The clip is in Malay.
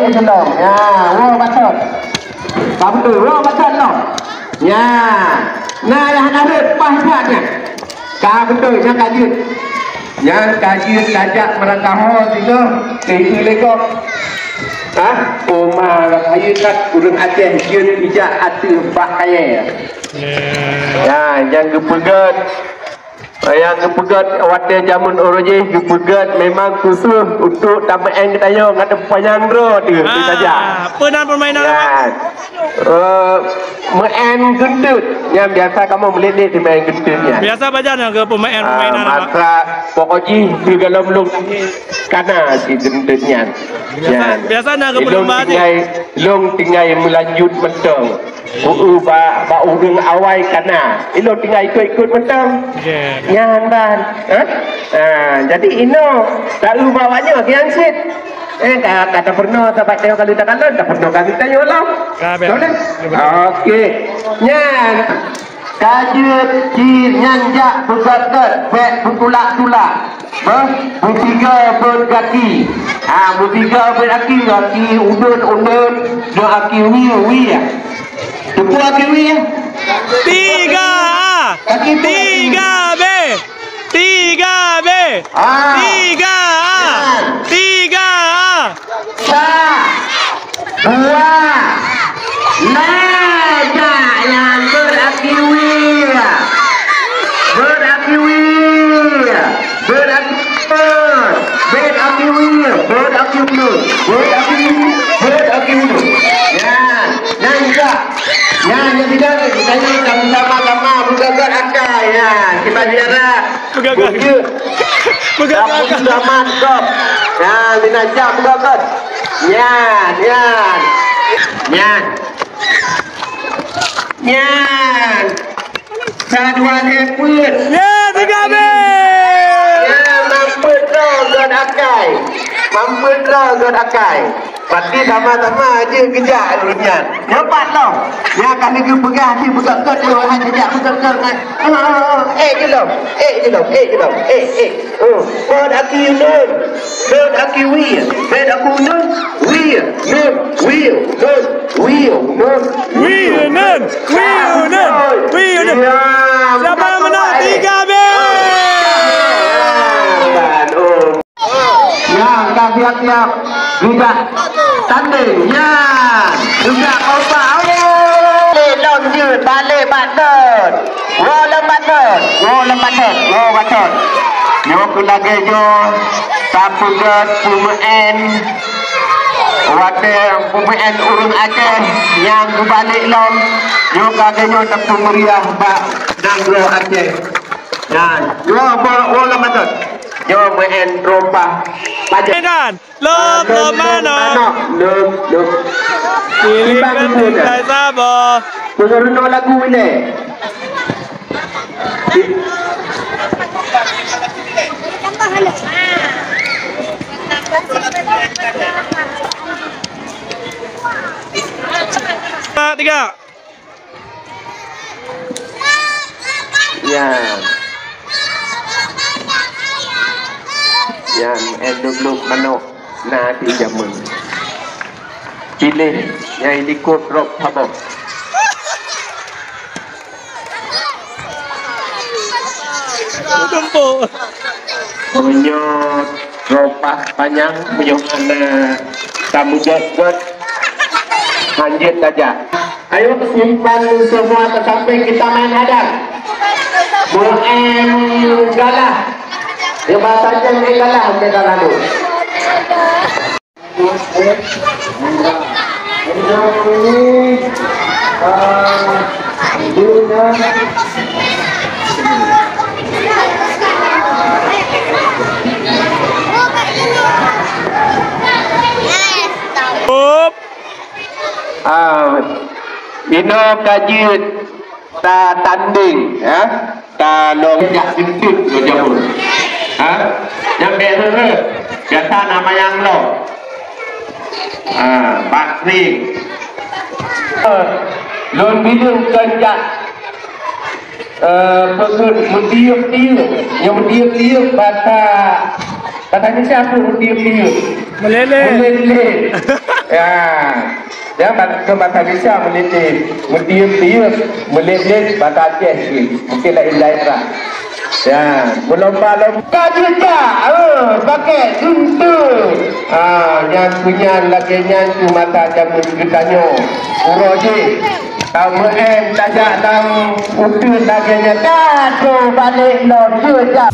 aja dong. Ya, wow bacot. Kamu tuh, wow bacot dong. Ya, nah yang ada pasnya. Kamu tuh yang kaji. Yang kaji sajak mereka hol itu, itu lekok. Ah, Umar kayu kat urang Aceh jeun ijak atu bak kaya. Ya, yang kepegat. Yang kepegat wadah jamun oroje kepegat memang khusus untuk tamaan ketayong ada panjang ro tu saja. Pernah permainan apa? Main gendut. Yang biasa kamu melihat di main gendutnya. Biasa bacanya ke permainan apa? Masa pokoknya di dalam lung kana si gendutnya. Biasanya ke perlombaan long tinggal melanjut mentong. Ba urang awai kana. Ilo tinggal ikut mentong. Yang ban. Jadi ino tahu bawanya yang sit. Kata pernah dapat tengok kali tak kalau dapat pernah kali tengok lah. Okey. Nyan. Kajut cir nyanjak bergagat bet bertulak-tulak. Bertiga berkaki. Bertiga berkaki kaki udun dua kaki wi. Tepuk kaki wi. 3A. 3B. 3B. 3A. 3A. Dua. Naja yang beraki wi. Beraki wi. Beraki wi. Beraki wi. Beraki wi. Ya, nanja. Ya, yang tidak kita sama-sama bergagat akal ya. Kita ziarah. Bergagat sama kok. Ya, binajak bergagat. Nyan. Saduan hepun. Ya, 3B. Ya, mampu god akai. Pasti sama-sama aja kejap dunia. Dapat tau. Ya kali ke pegah si budak-budak tu hang kejap budak-budak. Je dong. Bod aki nun. Bod aki wi. Bed aku nun. Nun. Siapa yang menang? 3B. Siap juga tanding juga opa lanjut balik batut batut yo lagi jo tapugat pemain pemain urang Aceh yang balik long yo kagaknya tepung meriah bak nangro Aceh yo bola batut yo main rompah Kan, lom mana? Lom. Pilih ketinggai sabar. Pengeruno lagu ini. Tiga. Ya. Yang endok manok nanti jamun. Pilih yang ikut rock habok. Tumpuk. Menyot ropah panjang menyot anak tamu jodot lanjut saja. Ayo simpan semua sampai kita main hadap. Galah. Yang bahasanya galah kita lalu. Bino kajut ta tanding ya ta lonjak pintu jauh yang biasa biasa nama yang lo bakri lon bidung kerja mutiup-tiup yang mutiup-tiup bahasa katanya siapa mutiup-tiup Meleleh. Ya. Dia bahasa bisa meleleh, tiup-tiup, meleleh bahasa Aceh. Mungkin lain daerah. Ya, melomba-lomba juga. Pakai untuk. Yang punya lagi nyanyi mata jamu kitanya. Uroji. Kamu tajak dalam utuh lagi nyata. Balik lo juga.